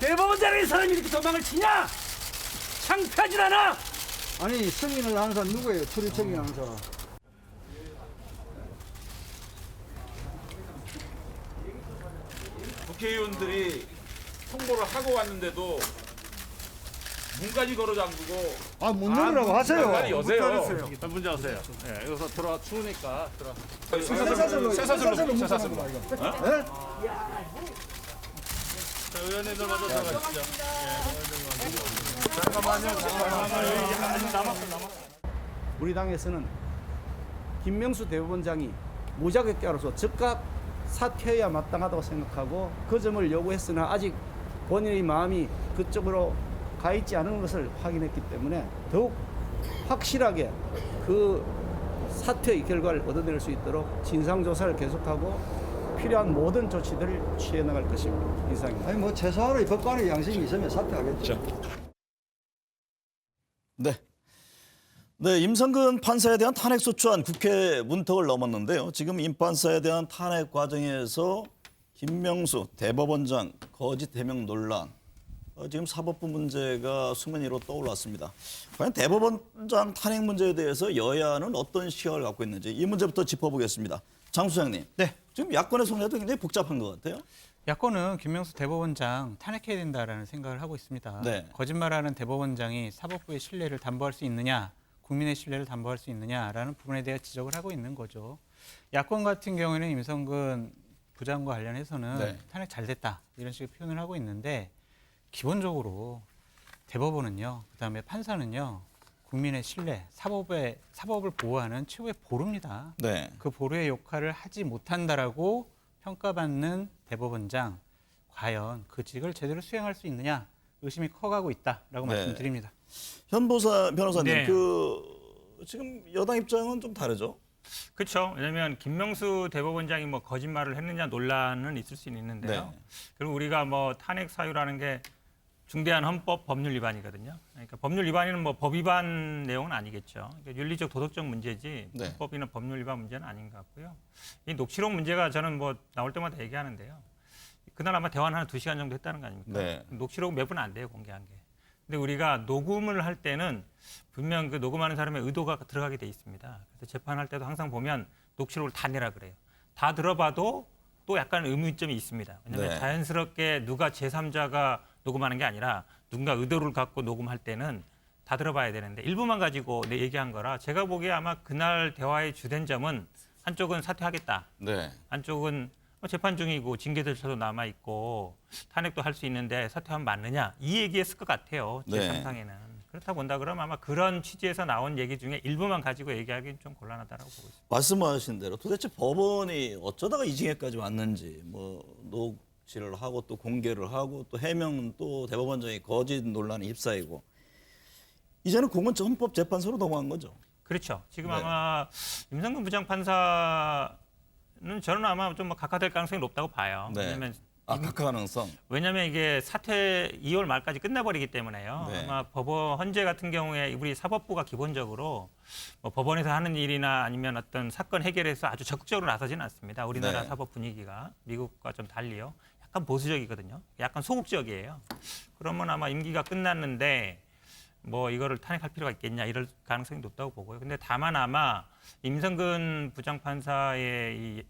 대법원장의 사람이 이렇게 도망을 치냐? 창피하질 않아? 아니 승인을 하는 사람 누구예요? 출입 승인하는 사람. 국회의원들이 통보를 하고 왔는데도 문까지 걸어 잠그고 아 못 넣으라고 하세요. 빨리 여세요. 문제 하세요. 예, 여기서 들어와 추우니까 들어와. 쇠사슬로. 자, 의원님들 먼저 들어가시죠. 우리 당에서는 김명수 대법원장이 무자격자로서 즉각 사퇴해야 마땅하다고 생각하고 그 점을 요구했으나 아직 본인의 마음이 그쪽으로 가 있지 않은 것을 확인했기 때문에 더욱 확실하게 그 사퇴의 결과를 얻어낼 수 있도록 진상조사를 계속하고 필요한 모든 조치들을 취해 나갈 것입니다. 이상입니다. 아니 뭐 최소한의 법관의 양심이 있으면 사퇴하겠죠. 네, 임성근 판사에 대한 탄핵 소추안 국회 문턱을 넘었는데요. 지금 임 판사에 대한 탄핵 과정에서 김명수 대법원장 거짓 해명 논란, 지금 사법부 문제가 수면 위로 떠올랐습니다. 과연 대법원장 탄핵 문제에 대해서 여야는 어떤 시각을 갖고 있는지 이 문제부터 짚어보겠습니다. 장 소장님, 네. 지금 야권의 속내도 굉장히 복잡한 것 같아요. 야권은 김명수 대법원장 탄핵해야 된다라는 생각을 하고 있습니다. 네. 거짓말하는 대법원장이 사법부의 신뢰를 담보할 수 있느냐, 국민의 신뢰를 담보할 수 있느냐라는 부분에 대해 지적을 하고 있는 거죠. 야권 같은 경우에는 임성근 부장과 관련해서는 네. 탄핵 잘 됐다 이런 식의 표현을 하고 있는데 기본적으로 대법원은요, 그다음에 판사는요, 국민의 신뢰, 사법을 보호하는 최고의 보루입니다. 네. 그 보루의 역할을 하지 못한다라고 평가받는 대법원장, 과연 그 직을 제대로 수행할 수 있느냐 의심이 커가고 있다라고 네. 말씀드립니다. 현 변호사님, 네. 지금 여당 입장은 좀 다르죠? 그렇죠. 왜냐하면 김명수 대법원장이 뭐 거짓말을 했느냐 논란은 있을 수는 있는데요. 네. 그리고 우리가 뭐 탄핵 사유라는 게 중대한 헌법 법률 위반이거든요. 그러니까 법률 위반이는 뭐 법 위반 내용은 아니겠죠. 그러니까 윤리적 도덕적 문제지 네. 헌법이나 법률 위반 문제는 아닌 것 같고요. 이 녹취록 문제가 저는 뭐 나올 때마다 얘기하는데요. 그날 아마 대화는 한 2시간 정도 했다는 거 아닙니까? 네. 녹취록 몇 분 안 돼요, 공개한 게. 근데 우리가 녹음을 할 때는 분명 그 녹음하는 사람의 의도가 들어가게 돼 있습니다. 그래서 재판할 때도 항상 보면 녹취록을 다 내라 그래요. 다 들어봐도 또 약간 의문점이 있습니다. 왜냐하면 네. 자연스럽게 누가 제3자가 녹음하는 게 아니라 누군가 의도를 갖고 녹음할 때는 다 들어봐야 되는데 일부만 가지고 내 얘기한 거라 제가 보기에 아마 그날 대화의 주된 점은 한쪽은 사퇴하겠다. 네. 한쪽은 재판 중이고 징계절차도 남아 있고 탄핵도 할 수 있는데 사퇴하면 맞느냐 이 얘기했을 것 같아요. 제 네. 상상에는. 그렇다 본다 그러면 아마 그런 취지에서 나온 얘기 중에 일부만 가지고 얘기하기는 좀 곤란하다고 보고 있습니다. 말씀하신 대로 도대체 법원이 어쩌다가 이 징계까지 왔는지 뭐 녹취를 하고 또 공개를 하고 또 해명은 또 대법원장이 거짓 논란에 휩싸이고 이제는 공은 헌법재판소로 넘어간 거죠. 그렇죠. 지금 네. 아마 임성근 부장판사는 저는 아마 좀 각하될 가능성이 높다고 봐요. 네. 각하 가능성. 왜냐하면 이게 사퇴 2월 말까지 끝나버리기 때문에요. 네. 아마 법원 헌재 같은 경우에 우리 사법부가 기본적으로 뭐 법원에서 하는 일이나 아니면 어떤 사건 해결에서 아주 적극적으로 나서지는 않습니다. 우리나라 네. 사법 분위기가 미국과 좀 달리요. 약간 보수적이거든요. 약간 소극적이에요. 그러면 아마 임기가 끝났는데 뭐 이거를 탄핵할 필요가 있겠냐 이럴 가능성이 높다고 보고요. 근데 다만 아마 임성근 부장판사의 이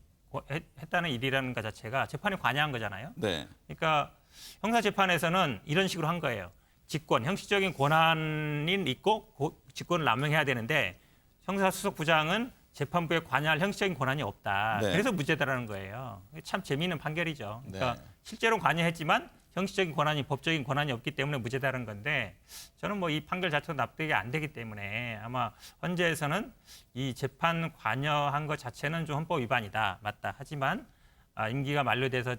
했다는 일이라는 것 자체가 재판에 관여한 거잖아요. 네. 그러니까 형사재판에서는 이런 식으로 한 거예요. 직권, 형식적인 권한이 있고 직권을 남용해야 되는데 형사수석부장은 재판부에 관여할 형식적인 권한이 없다. 네. 그래서 무죄다라는 거예요. 참 재미있는 판결이죠. 그러니까 네. 실제로는 관여했지만 형식적인 권한이 법적인 권한이 없기 때문에 무죄다라는 건데 저는 뭐 이 판결 자체도 납득이 안 되기 때문에 아마 헌재에서는 이 재판 관여한 것 자체는 좀 헌법 위반이다. 맞다. 하지만 임기가 만료돼서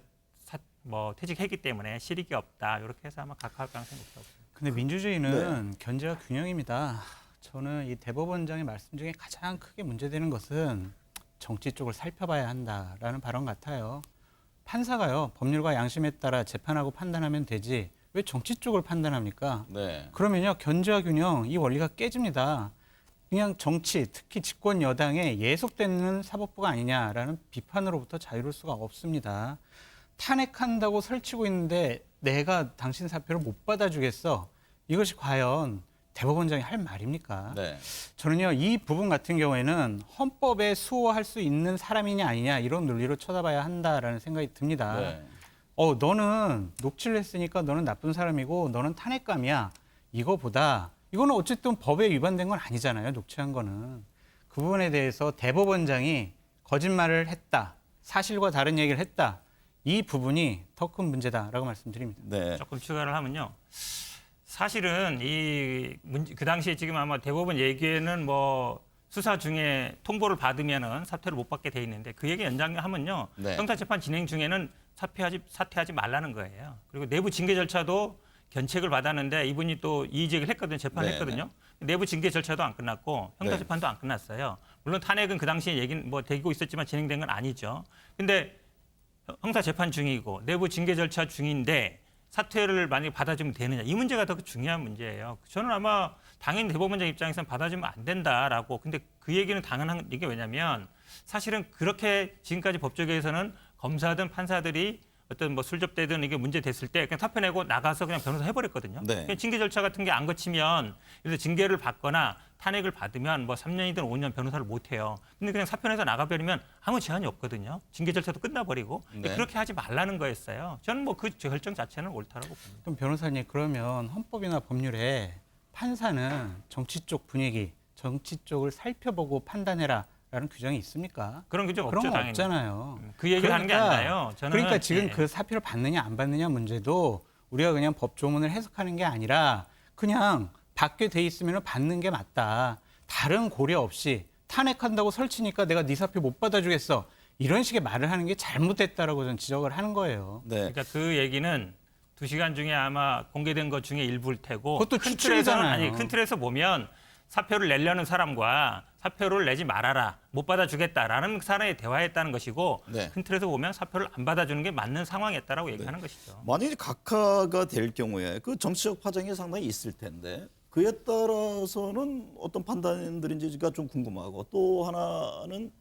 퇴직했기 때문에 실익이 없다. 이렇게 해서 아마 각하할 가능성이 높다고 봅니다. 근데 민주주의는 견제와 균형입니다. 저는 이 대법원장의 말씀 중에 가장 크게 문제되는 것은 정치 쪽을 살펴봐야 한다라는 발언 같아요. 판사가요, 법률과 양심에 따라 재판하고 판단하면 되지 왜 정치 쪽을 판단합니까? 네. 그러면요, 견제와 균형 이 원리가 깨집니다. 그냥 정치, 특히 집권 여당에 예속되는 사법부가 아니냐라는 비판으로부터 자유로울 수가 없습니다. 탄핵한다고 설치고 있는데 내가 당신 사표를 못 받아주겠어. 이것이 과연 대법원장이 할 말입니까? 네. 저는요, 이 부분 같은 경우에는 헌법에 수호할 수 있는 사람이냐 아니냐 이런 논리로 쳐다봐야 한다라는 생각이 듭니다. 네. 너는 녹취를 했으니까 너는 나쁜 사람이고 너는 탄핵감이야. 이거보다 이거는 어쨌든 법에 위반된 건 아니잖아요. 녹취한 거는. 그 부분에 대해서 대법원장이 거짓말을 했다. 사실과 다른 얘기를 했다. 이 부분이 더 큰 문제다라고 말씀드립니다. 네. 조금 추가를 하면요. 사실은 그 당시에 지금 아마 대법원 얘기에는 뭐 수사 중에 통보를 받으면은 사퇴를 못 받게 돼 있는데 그 얘기 연장하면요. 네. 형사재판 진행 중에는 사퇴하지 말라는 거예요. 그리고 내부 징계 절차도 견책을 받았는데 이분이 또 이의제기를 했거든요. 재판을 네, 했거든요. 내부 징계 절차도 안 끝났고 형사재판도 안 끝났어요. 물론 탄핵은 그 당시에 얘기는 뭐 되고 있었지만 진행된 건 아니죠. 근데 형사재판 중이고 내부 징계 절차 중인데 사퇴를 만약에 받아주면 되느냐. 이 문제가 더 중요한 문제예요. 저는 아마 당연히 대법원장 입장에서는 받아주면 안 된다라고. 근데 그 얘기는 당연한 게 왜냐면 사실은 그렇게 지금까지 법조계에서는 검사든 판사들이 어떤 뭐 술접대든 이게 문제 됐을 때 그냥 사표 내고 나가서 그냥 변호사 해버렸거든요. 네. 그냥 징계 절차 같은 게 안 거치면 그래서 징계를 받거나 탄핵을 받으면 뭐 3년이든 5년 변호사를 못 해요. 근데 그냥 사표 내서 나가버리면 아무 제한이 없거든요. 징계 절차도 끝나버리고 네. 그렇게 하지 말라는 거였어요. 저는 뭐 그 결정 자체는 옳다라고 봅니다. 그럼 변호사님, 그러면 헌법이나 법률에 판사는 정치 쪽 분위기, 정치 쪽을 살펴보고 판단해라라는 규정이 있습니까? 그런 규정 그런 없죠, 거 당연히. 없잖아요. 그 얘기를 하는 게 아니라요. 저는 그러니까 지금 예. 그 사표를 받느냐 안 받느냐 문제도 우리가 그냥 법 조문을 해석하는 게 아니라 그냥 받게 돼 있으면 받는 게 맞다. 다른 고려 없이 탄핵한다고 설치니까 내가 네 사표 못 받아주겠어. 이런 식의 말을 하는 게 잘못됐다라고 저는 지적을 하는 거예요. 네. 그러니까 그 얘기는 2시간 중에 아마 공개된 것 중에 일부일 테고 그것도 큰 추측이잖아요. 틀에서는 큰 틀에서 보면 사표를 내려는 사람과 사표를 내지 말아라, 못 받아주겠다라는 사람의 대화했다는 것이고 네. 큰 틀에서 보면 사표를 안 받아주는 게 맞는 상황이었다라고 얘기하는 것이죠. 만약에 각하가 될 경우에 그 정치적 파장이 상당히 있을 텐데 그에 따라서는 어떤 판단들인지가 좀 궁금하고 또 하나는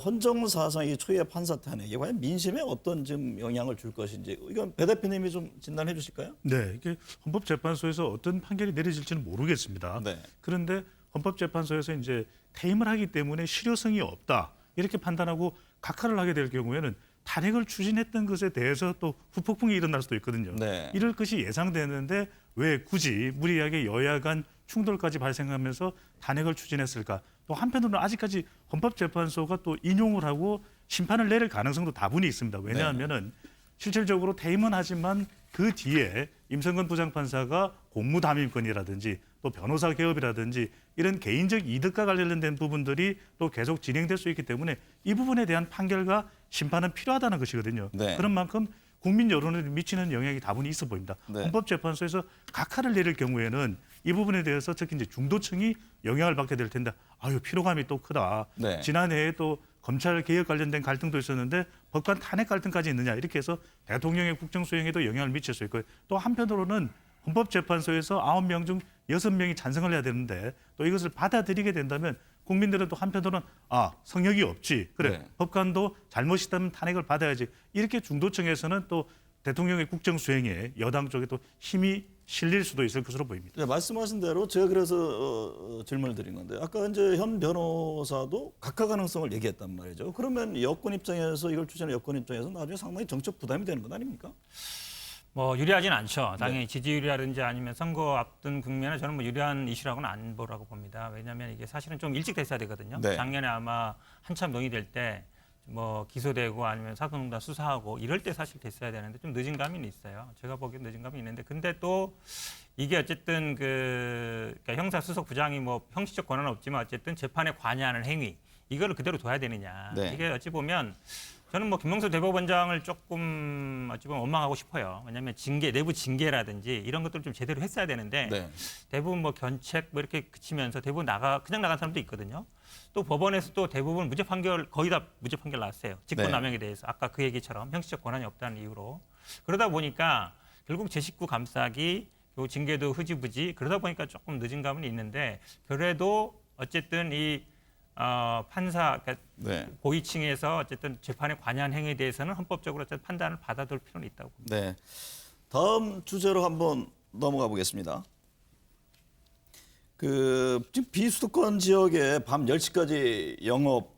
헌정사상의 초유의 판사 탄핵이 과연 민심에 어떤 좀 영향을 줄 것인지 이건 배 대표님이 좀 진단해 주실까요? 네, 이게 헌법재판소에서 어떤 판결이 내려질지는 모르겠습니다. 네. 그런데 헌법재판소에서 이제 퇴임을 하기 때문에 실효성이 없다 이렇게 판단하고 각하를 하게 될 경우에는 탄핵을 추진했던 것에 대해서 또 후폭풍이 일어날 수도 있거든요. 네. 이럴 것이 예상되는데 왜 굳이 무리하게 여야 간 충돌까지 발생하면서 탄핵을 추진했을까? 또 한편으로는 아직까지 헌법재판소가 또 인용을 하고 심판을 내릴 가능성도 다분히 있습니다. 왜냐하면은 실질적으로 퇴임은 하지만 그 뒤에 임성근 부장판사가 공무담임권이라든지 또 변호사 개업이라든지 이런 개인적 이득과 관련된 부분들이 또 계속 진행될 수 있기 때문에 이 부분에 대한 판결과 심판은 필요하다는 것이거든요. 네. 그런 만큼 국민 여론에 미치는 영향이 다분히 있어 보입니다. 네. 헌법재판소에서 각하를 내릴 경우에는 이 부분에 대해서 특히 이제 중도층이 영향을 받게 될 텐데 아유 피로감이 또 크다. 네. 지난해에 또 검찰 개혁 관련된 갈등도 있었는데 법관 탄핵 갈등까지 있느냐 이렇게 해서 대통령의 국정 수행에도 영향을 미칠 수 있고요. 또 한편으로는 헌법재판소에서 9명 중 6명이 찬성을 해야 되는데 또 이것을 받아들이게 된다면 국민들은 또 한편으로는 성역이 없지. 그래 네. 법관도 잘못이다면 탄핵을 받아야지. 이렇게 중도층에서는 또 대통령의 국정 수행에 여당 쪽에 또 힘이 실릴 수도 있을 것으로 보입니다. 네, 말씀하신 대로 제가 그래서 질문을 드린 건데 아까 이제 현 변호사도 각하 가능성을 얘기했단 말이죠. 그러면 여권 입장에서 이걸 추진하는 여권 입장에서 나중에 상당히 정적 부담이 되는 건 아닙니까? 뭐 유리하진 않죠. 당연히 지지율이라든지 아니면 선거 앞둔 국면에 저는 뭐 유리한 이슈라고는 안 보라고 봅니다. 왜냐하면 이게 사실은 좀 일찍 됐어야 되거든요. 네. 작년에 아마 한참 논의될 때 뭐 기소되고 아니면 사법농단 수사하고 이럴 때 사실 됐어야 되는데 좀 늦은 감이 있어요. 제가 보기엔 늦은 감이 있는데 근데 또 이게 어쨌든 그러니까 형사 수석 부장이 뭐 형식적 권한은 없지만 어쨌든 재판에 관여하는 행위 이거를 그대로 둬야 되느냐. 네. 이게 어찌 보면 저는 뭐 김명수 대법원장을 조금 어찌 보면 원망하고 싶어요. 왜냐하면 내부 징계라든지 이런 것들을 좀 제대로 했어야 되는데 네. 대부분 뭐 견책 뭐 이렇게 그치면서 대부분 그냥 나간 사람도 있거든요. 또 법원에서 또 대부분 무죄 판결 거의 다 무죄 판결 나왔어요. 직권남용에 대해서 아까 그 얘기처럼 형식적 권한이 없다는 이유로 그러다 보니까 결국 제19 감싸기 요 징계도 흐지부지 그러다 보니까 조금 늦은 감은 있는데 그래도 어쨌든 이 판사 그러니까 네. 고위층에서 어쨌든 재판에 관여한 행위에 대해서는 헌법적으로 어쨌든 판단을 받아둘 필요는 있다고 봅니다. 네. 다음 주제로 한번 넘어가 보겠습니다. 지금 비수도권 지역에 밤 10시까지 영업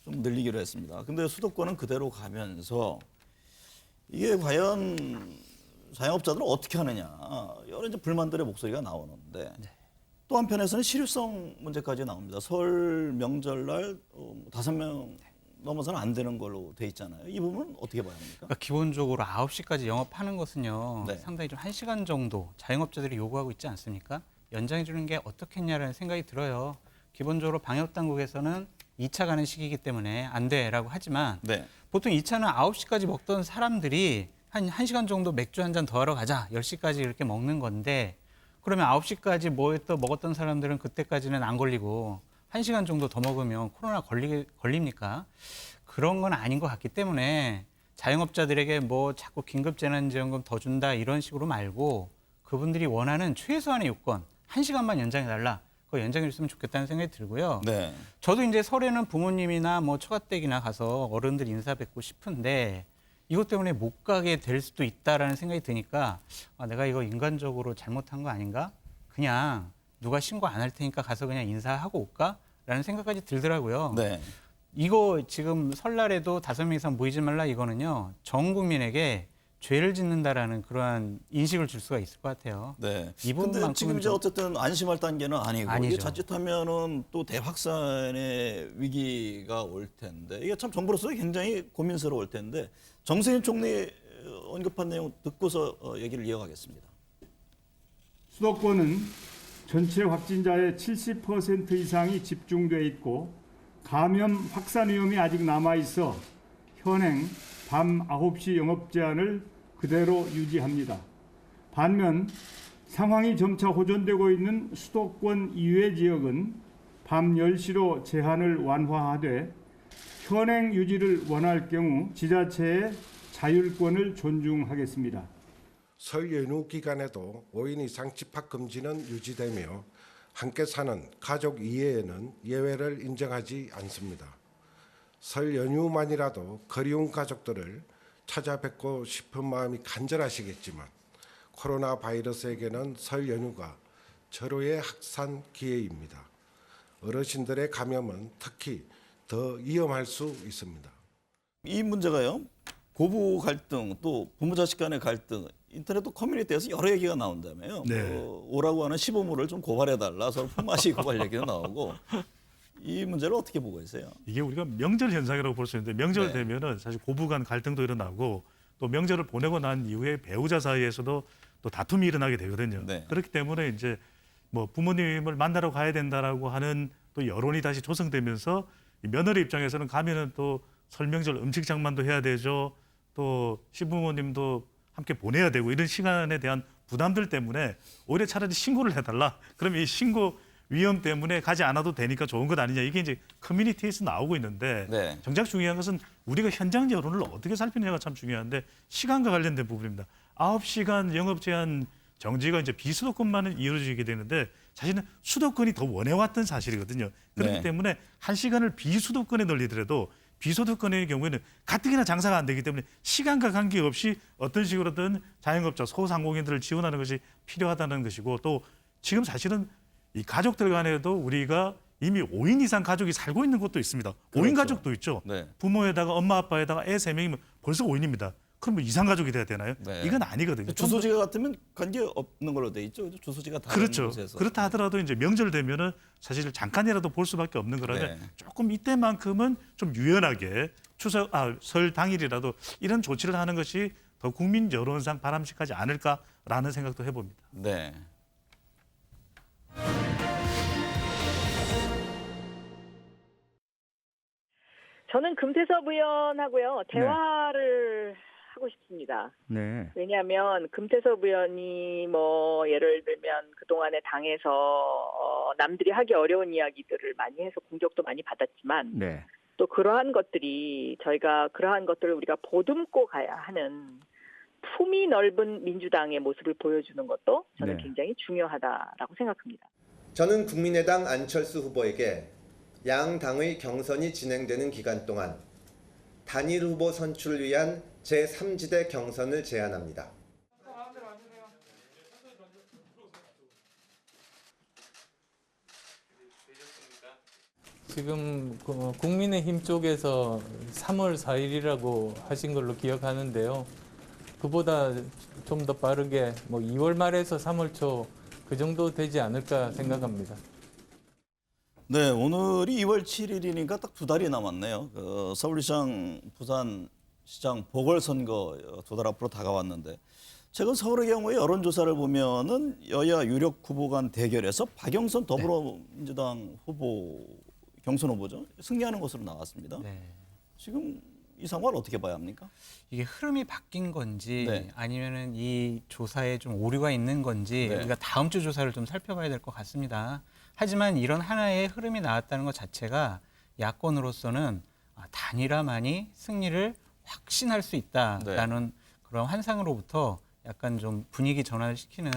좀 늘리기로 했습니다. 근데 수도권은 그대로 가면서 이게 과연 자영업자들은 어떻게 하느냐 여러 이제 불만들의 목소리가 나오는데 또 한편에서는 실효성 문제까지 나옵니다. 설 명절날 5명 넘어서는 안 되는 걸로 돼 있잖아요. 이 부분은 어떻게 봐야 합니까? 그러니까 기본적으로 9시까지 영업하는 것은요. 네. 상당히 좀 1시간 정도 자영업자들이 요구하고 있지 않습니까? 연장해 주는 게 어떻겠냐라는 생각이 들어요. 기본적으로 방역당국에서는 2차 가는 시기이기 때문에 안 돼라고 하지만 네. 보통 2차는 9시까지 먹던 사람들이 한 1시간 정도 맥주 한 잔 더 하러 가자. 10시까지 이렇게 먹는 건데 그러면 9시까지 먹었던 사람들은 그때까지는 안 걸리고 1시간 정도 더 먹으면 코로나 걸립니까? 그런 건 아닌 것 같기 때문에 자영업자들에게 뭐 자꾸 긴급재난지원금 더 준다 이런 식으로 말고 그분들이 원하는 최소한의 요건 1시간만 연장해달라. 그거 연장해 줬으면 좋겠다는 생각이 들고요. 네. 저도 이제 설에는 부모님이나 뭐 처가댁이나 가서 어른들 인사 뵙고 싶은데 이것 때문에 못 가게 될 수도 있다라는 생각이 드니까 내가 이거 인간적으로 잘못한 거 아닌가? 그냥 누가 신고 안 할 테니까 가서 그냥 인사하고 올까?라는 생각까지 들더라고요. 네. 이거 지금 설날에도 5명 이상 모이지 말라 이거는요. 전 국민에게 죄를 짓는다라는 그러한 인식을 줄 수가 있을 것 같아요. 네. 이 근데 부분만큼은 지금 이제 어쨌든 안심할 단계는 아니고 아니죠. 이게 자칫하면은 또 대확산의 위기가 올 텐데 이게 참 정부로서 굉장히 고민스러울 텐데 정세인 총리 언급한 내용 듣고서 얘기를 이어가겠습니다. 수도권은 전체 확진자의 70% 이상이 집중돼 있고 감염 확산 위험이 아직 남아 있어 현행 밤 9시 영업 제한을 그대로 유지합니다. 반면 상황이 점차 호전되고 있는 수도권 이외 지역은 밤 10시로 제한을 완화하되 현행 유지를 원할 경우 지자체의 자율권을 존중하겠습니다. 설 연휴 기간에도 5인 이상 집합 금지는 유지되며 함께 사는 가족 이외에는 예외를 인정하지 않습니다. 설 연휴만이라도 그리운 가족들을 찾아뵙고 싶은 마음이 간절하시겠지만 코로나 바이러스에게는 설 연휴가 절호의 확산 기회입니다. 어르신들의 감염은 특히 더 위험할 수 있습니다. 이 문제가요. 고부 갈등 또 부모 자식 간의 갈등 인터넷 커뮤니티에서 여러 얘기가 나온다며요. 네. 오라고 하는 시부모를 좀 고발해달라 서로 품앗이 고발 얘기가 나오고 이 문제를 어떻게 보고 계세요? 이게 우리가 명절 현상이라고 볼 수 있는데 명절 네. 되면은 사실 고부 간 갈등도 일어나고 또 명절을 보내고 난 이후에 배우자 사이에서도 또 다툼이 일어나게 되거든요. 네. 그렇기 때문에 이제 뭐 부모님을 만나러 가야 된다라고 하는 또 여론이 다시 조성되면서 이 며느리 입장에서는 가면은 또 설 명절 음식 장만도 해야 되죠. 또 시부모님도 함께 보내야 되고 이런 시간에 대한 부담들 때문에 오히려 차라리 신고를 해달라. 그러면 이 신고 위험 때문에 가지 않아도 되니까 좋은 것 아니냐. 이게 이제 커뮤니티에서 나오고 있는데 네. 정작 중요한 것은 우리가 현장 여론을 어떻게 살피느냐가 참 중요한데 시간과 관련된 부분입니다. 9시간 영업 제한 정지가 이제 비수도권만은 이루어지게 되는데 사실은 수도권이 더 원해왔던 사실이거든요. 그렇기 네. 때문에 1시간을 비수도권에 늘리더라도 비수도권의 경우에는 가뜩이나 장사가 안 되기 때문에 시간과 관계없이 어떤 식으로든 자영업자, 소상공인들을 지원하는 것이 필요하다는 것이고 또 지금 사실은 이 가족들 간에도 우리가 이미 5인 이상 가족이 살고 있는 곳도 있습니다. 그렇죠. 5인 가족도 있죠. 네. 부모에다가 엄마 아빠에다가 애 3명이면 벌써 5인입니다. 그럼 이상 가족이 돼야 되나요? 네. 이건 아니거든요. 주소지가 같으면 관계 없는 걸로 돼 있죠. 주소지가 다른 그렇죠. 곳에서. 그렇다 하더라도 이제 명절 되면은 사실 잠깐이라도 볼 수밖에 없는 거라면 네. 조금 이때만큼은 좀 유연하게 설 당일이라도 이런 조치를 하는 것이 더 국민 여론상 바람직하지 않을까라는 생각도 해봅니다. 네. 저는 금태섭 의원하고요 대화를 하고 싶습니다. 네. 왜냐하면 금태섭 의원이 뭐 예를 들면 그동안에 당에서 남들이 하기 어려운 이야기들을 많이 해서 공격도 많이 받았지만 네. 또 그러한 것들이 저희가 그러한 것들을 우리가 보듬고 가야 하는 품이 넓은 민주당의 모습을 보여주는 것도 저는 네. 굉장히 중요하다라고 생각합니다. 저는 국민의당 안철수 후보에게 양 당의 경선이 진행되는 기간 동안 단일 후보 선출을 위한 제3지대 경선을 제안합니다. 지금 국민의힘 쪽에서 3월 4일이라고 하신 걸로 기억하는데요. 그보다 좀 더 빠르게 2월 말에서 3월 초 그 정도 되지 않을까 생각합니다. 네, 오늘이 2월 7일이니까 딱 2달이 남았네요. 서울시장, 부산시장 보궐선거 2달 앞으로 다가왔는데 최근 서울의 경우에 여론조사를 보면은 여야 유력 후보 간 대결에서 박영선 더불어민주당 후보 경선 후보죠. 승리하는 것으로 나왔습니다. 네. 지금 이 상황을 어떻게 봐야 합니까? 이게 흐름이 바뀐 건지 네. 아니면은 이 조사에 좀 오류가 있는 건지 네. 우리가 다음 주 조사를 좀 살펴봐야 될 것 같습니다. 하지만 이런 하나의 흐름이 나왔다는 것 자체가 야권으로서는 단일화만이 승리를 확신할 수 있다라는 그런 환상으로부터 약간 좀 분위기 전환을 시키는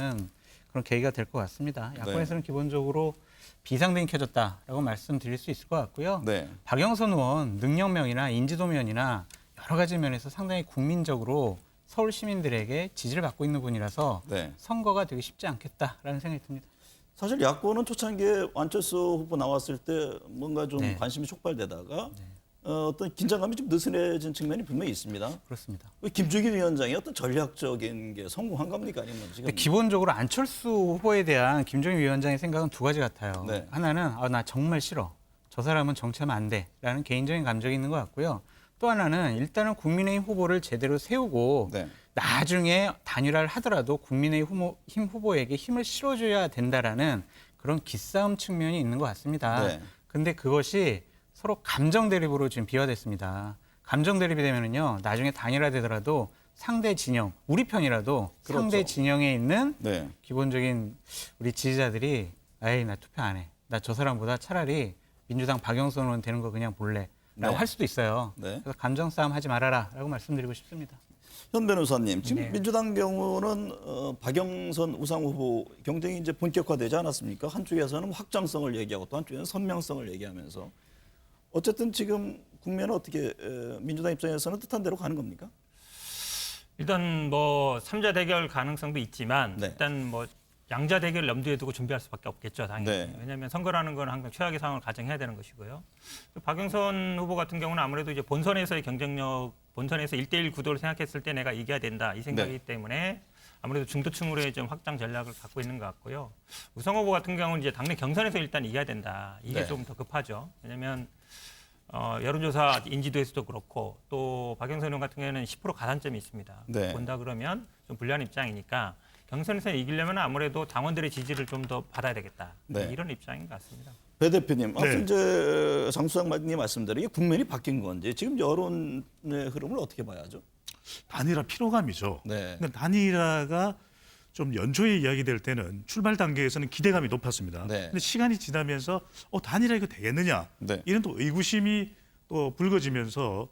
그런 계기가 될 것 같습니다. 야권에서는 기본적으로 비상등이 켜졌다라고 말씀드릴 수 있을 것 같고요. 네. 박영선 의원 능력면이나 인지도면이나 여러 가지 면에서 상당히 국민적으로 서울 시민들에게 지지를 받고 있는 분이라서 네. 선거가 되게 쉽지 않겠다라는 생각이 듭니다. 사실 야권은 초창기에 안철수 후보 나왔을 때 뭔가 좀 네. 관심이 촉발되다가 어떤 긴장감이 좀 느슨해진 측면이 분명히 있습니다. 그렇습니다. 김주기 위원장이 어떤 전략적인 게 성공한 겁니까? 아니면 지금 기본적으로 안철수 후보에 대한 김종인 위원장의 생각은 두 가지 같아요. 네. 하나는 나 정말 싫어. 저 사람은 정치하면 안 돼. 라는 개인적인 감정이 있는 것 같고요. 또 하나는 일단은 국민의힘 후보를 제대로 세우고 네. 나중에 단일화를 하더라도 국민의힘 후보에게 힘을 실어줘야 된다라는 그런 기싸움 측면이 있는 것 같습니다. 네. 근데 그것이 서로 감정 대립으로 지금 비화됐습니다. 감정 대립이 되면은요, 나중에 단일화되더라도 상대 진영, 우리 편이라도 그렇죠. 상대 진영에 있는 네. 기본적인 우리 지지자들이 에이, 나 투표 안 해. 나 저 사람보다 차라리 민주당 박영선 의원 되는 거 그냥 볼래. 라고 네. 할 수도 있어요. 네. 그래서 감정 싸움 하지 말아라 라고 말씀드리고 싶습니다. 현 변호사님, 지금 네. 민주당 경우는 박영선 우상 후보 경쟁이 이제 본격화되지 않았습니까? 한쪽에서는 확장성을 얘기하고 또 한쪽에서는 선명성을 얘기하면서 어쨌든 지금 국면은 어떻게 민주당 입장에서는 뜻한 대로 가는 겁니까? 일단 뭐 3자 대결 가능성도 있지만 네. 일단 뭐 양자 대결 염두에 두고 준비할 수밖에 없겠죠, 당연히. 네. 왜냐하면 선거라는 건 항상 최악의 상황을 가정해야 되는 것이고요. 박영선 후보 같은 경우는 아무래도 이제 본선에서의 경쟁력, 본선에서 1대1 구도를 생각했을 때 내가 이겨야 된다 이 생각이기 때문에 아무래도 중도층으로의 좀 확장 전략을 갖고 있는 것 같고요. 우상 후보 같은 경우는 이제 당내 경선에서 일단 이겨야 된다. 이게 네. 좀 더 급하죠. 왜냐하면 여론조사 인지도에서도 그렇고 또 박영선 의원 같은 경우에는 10% 가산점이 있습니다. 네. 본다 그러면 좀 불리한 입장이니까 경선에서 이기려면 아무래도 당원들의 지지를 좀 더 받아야 되겠다. 네. 이런 입장인 것 같습니다. 배 대표님, 네. 앞서 이제 장 수장님 말씀대로 이게 국면이 바뀐 건지 지금 여론의 흐름을 어떻게 봐야죠? 단일화 피로감이죠. 네. 그러니까 단일화가 좀 연초에 이야기될 때는 출발 단계에서는 기대감이 높았습니다. 네. 근데 시간이 지나면서 단일화 이거 되겠느냐 네. 이런 또 의구심이 또 불거지면서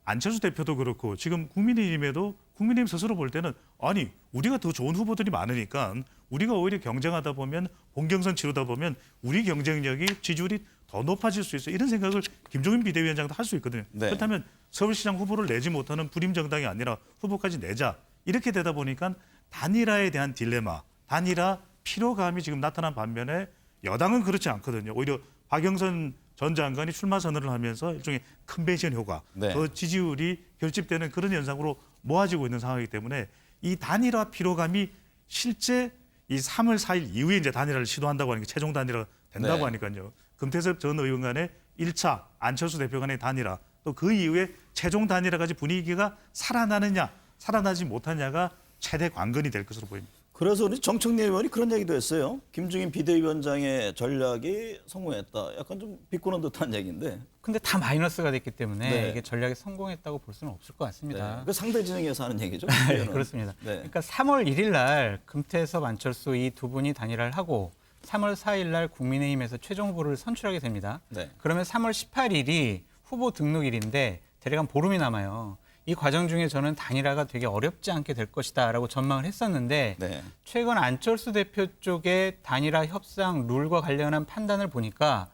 안철수 대표도 그렇고 지금 국민의힘에도 국민의힘 스스로 볼 때는 아니 우리가 더 좋은 후보들이 많으니까 우리가 오히려 경쟁하다 보면 본경선 치르다 보면 우리 경쟁력이 지지율이 더 높아질 수 있어 이런 생각을 김종인 비대위원장도 할 수 있거든요. 네. 그렇다면 서울시장 후보를 내지 못하는 불임 정당이 아니라 후보까지 내자 이렇게 되다 보니까 단일화에 대한 딜레마, 단일화 피로감이 지금 나타난 반면에 여당은 그렇지 않거든요. 오히려 박영선 전 장관이 출마 선언을 하면서 일종의 컨벤션 효과, 네. 더 지지율이 결집되는 그런 현상으로 모아지고 있는 상황이기 때문에 이 단일화 피로감이 실제 이 3월 4일 이후에 이제 단일화를 시도한다고 하니까 최종 단일화가 된다고 네. 하니까요. 금태섭 전 의원 간의 1차 안철수 대표 간의 단일화 또 그 이후에 최종 단일화까지 분위기가 살아나느냐 살아나지 못하냐가 최대 관건이 될 것으로 보입니다. 그래서 우리 정청래 의원이 그런 얘기도 했어요. 김종인 비대위원장의 전략이 성공했다. 약간 좀 비꼬는 듯한 얘기인데. 근데 다 마이너스가 됐기 때문에 네. 이게 전략이 성공했다고 볼 수는 없을 것 같습니다. 네. 그 상대 진영에서 하는 얘기죠. 네, 그렇습니다. 네. 그러니까 3월 1일 날 금태섭, 안철수 이 두 분이 단일화를 하고 3월 4일 날 국민의힘에서 최종 후보를 선출하게 됩니다. 네. 그러면 3월 18일이 후보 등록일인데 대략 한 보름이 남아요. 이 과정 중에 저는 단일화가 되게 어렵지 않게 될 것이다라고 전망을 했었는데 네. 최근 안철수 대표 쪽의 단일화 협상 룰과 관련한 판단을 보니까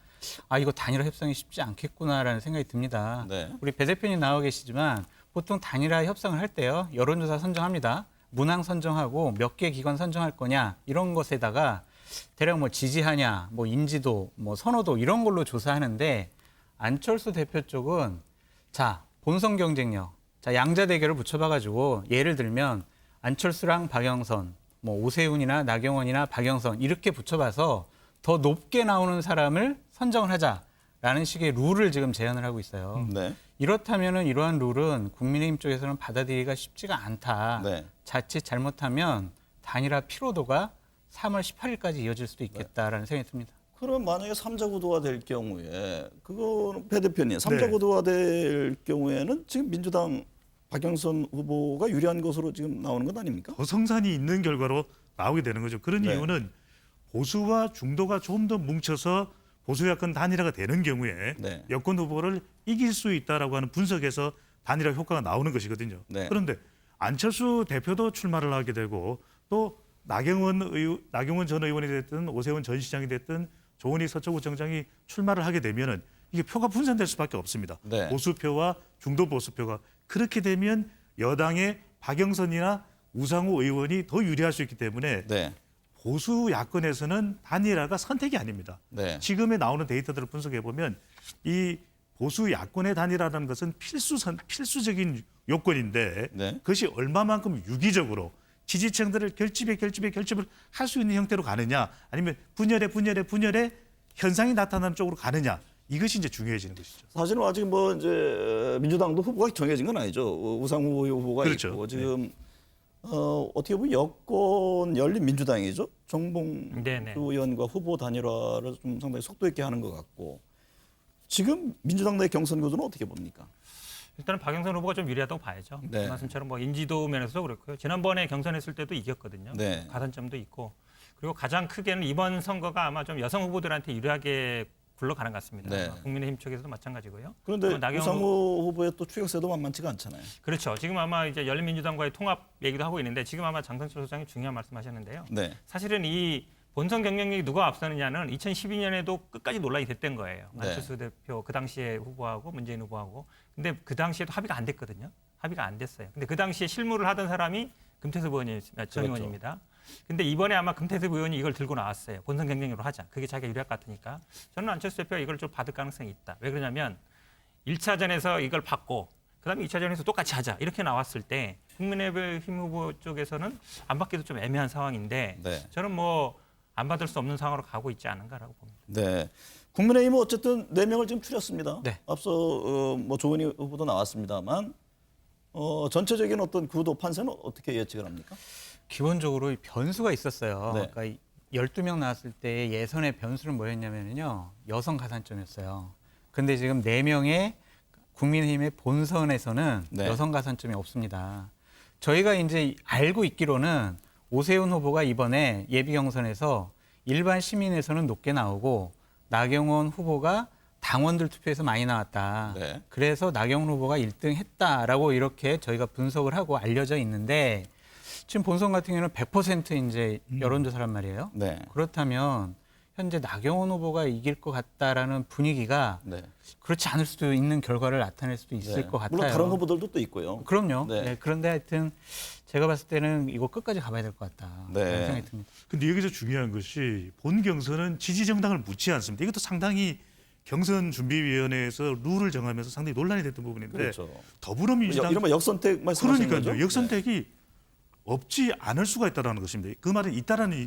이거 단일화 협상이 쉽지 않겠구나라는 생각이 듭니다. 네. 우리 배 대표님 나와 계시지만 보통 단일화 협상을 할 때요. 여론조사 선정합니다. 문항 선정하고 몇 개 기관 선정할 거냐 이런 것에다가 대략 뭐 지지하냐, 뭐 인지도, 뭐 선호도 이런 걸로 조사하는데 안철수 대표 쪽은 자 본선 경쟁력, 자 양자 대결을 붙여봐가지고 예를 들면 안철수랑 박영선, 뭐 오세훈이나 나경원이나 박영선 이렇게 붙여봐서 더 높게 나오는 사람을 선정을 하자라는 식의 룰을 지금 제안을 하고 있어요. 네. 이렇다면은 이러한 룰은 국민의힘 쪽에서는 받아들이기가 쉽지가 않다. 네. 자칫 잘못하면 단일화 피로도가 3월 18일까지 이어질 수도 있겠다라는 생각이 듭니다. 그럼 만약에 3자 구도가 될 경우에 그거는 배 대표님 3자 네. 구도가 될 경우에는 지금 민주당 박영선 후보가 유리한 것으로 지금 나오는 것 아닙니까? 더 성산이 있는 결과로 나오게 되는 거죠. 그런 네. 이유는 보수와 중도가 좀 더 뭉쳐서 보수 야권 단일화가 되는 경우에 네. 여권 후보를 이길 수 있다라고 하는 분석에서 단일화 효과가 나오는 것이거든요. 네. 그런데 안철수 대표도 출마를 하게 되고 또 나경원 전 의원이 됐든 오세훈 전 시장이 됐든 조은희 서초구 청장이 출마를 하게 되면은 이게 표가 분산될 수밖에 없습니다. 네. 보수표와 중도 보수표가 그렇게 되면 여당의 박영선이나 우상호 의원이 더 유리할 수 있기 때문에 네. 보수 야권에서는 단일화가 선택이 아닙니다. 네. 지금에 나오는 데이터들을 분석해 보면 이 보수 야권의 단일화라는 것은 필수적인 요건인데 네. 그것이 얼마만큼 유기적으로 지지층들을 결집을 할 수 있는 형태로 가느냐 아니면 분열의 현상이 나타나는 쪽으로 가느냐 이것이 이제 중요해지는 것이죠. 사실은 아직 뭐 이제 민주당도 후보가 정해진 건 아니죠. 우상호 후보가 그렇죠. 있고 지금 어떻게 보면 여권 열린민주당이죠. 정봉주 네네. 의원과 후보 단일화를 좀 상당히 속도 있게 하는 것 같고 지금 민주당 내 경선 구도는 어떻게 봅니까? 일단은 박영선 후보가 좀 유리하다고 봐야죠. 네. 그 말씀처럼 뭐 인지도 면에서도 그렇고요. 지난번에 경선했을 때도 이겼거든요. 네. 가산점도 있고. 그리고 가장 크게는 이번 선거가 아마 좀 여성 후보들한테 유리하게 굴러가는 것 같습니다. 네. 국민의힘 쪽에서도 마찬가지고요. 그런데 나경원 우상호 후보의 또 추격세도 만만치가 않잖아요. 그렇죠. 지금 아마 이제 열린민주당과의 통합 얘기도 하고 있는데 지금 아마 장성철 소장이 중요한 말씀하셨는데요. 네. 사실은 이 본선 경쟁력이 누가 앞서느냐는 2012년에도 끝까지 논란이 됐던 거예요. 네. 안철수 대표 그 당시에 후보하고 문재인 후보하고. 근데 그 당시에도 합의가 안 됐거든요. 합의가 안 됐어요. 근데 그 당시에 실무를 하던 사람이 금태섭 의원이었습니다. 전 그렇죠. 의원입니다. 근데 이번에 아마 금태섭 의원이 이걸 들고 나왔어요. 본선 경쟁력으로 하자. 그게 자기가 유리할 것 같으니까. 저는 안철수 대표가 이걸 좀 받을 가능성이 있다. 왜 그러냐면 1차전에서 이걸 받고 그다음에 2차전에서 똑같이 하자. 이렇게 나왔을 때 국민의힘 후보 쪽에서는 안 받기도 좀 애매한 상황인데 네. 저는 뭐 안 받을 수 없는 상황으로 가고 있지 않은가라고 봅니다. 네. 국민의힘은 어쨌든 4명을 지금 추렸습니다. 네. 앞서 뭐 조은희 후보도 나왔습니다만 전체적인 어떤 구도 판세는 어떻게 예측을 합니까? 기본적으로 변수가 있었어요. 네. 그러니까 12명 나왔을 때 예선의 변수는 뭐였냐면요. 여성 가산점이었어요. 근데 지금 4명의 국민의힘의 본선에서는 네. 여성 가산점이 없습니다. 저희가 이제 알고 있기로는 오세훈 후보가 이번에 예비 경선에서 일반 시민에서는 높게 나오고 나경원 후보가 당원들 투표에서 많이 나왔다. 네. 그래서 나경원 후보가 1등 했다라고 이렇게 저희가 분석을 하고 알려져 있는데 지금 본선 같은 경우는 100% 이제 여론조사란 말이에요. 네. 그렇다면 현재 나경원 후보가 이길 것 같다라는 분위기가 네. 그렇지 않을 수도 있는 결과를 나타낼 수도 있을 네. 것 같아요. 물론 다른 후보들도 또 있고요. 그럼요. 네. 네, 그런데 하여튼 제가 봤을 때는 이거 끝까지 가봐야 될 것 같다. 네. 그런 생각이 듭니다. 근데 여기서 중요한 것이 본 경선은 지지 정당을 묻지 않습니다. 이것도 상당히 경선 준비위원회에서 룰을 정하면서 상당히 논란이 됐던 부분인데 그렇죠. 더불어민주당 이른바 역선택 말씀하시는 그러니까요. 거죠? 역선택이 없지 않을 수가 있다는 것입니다. 그 말은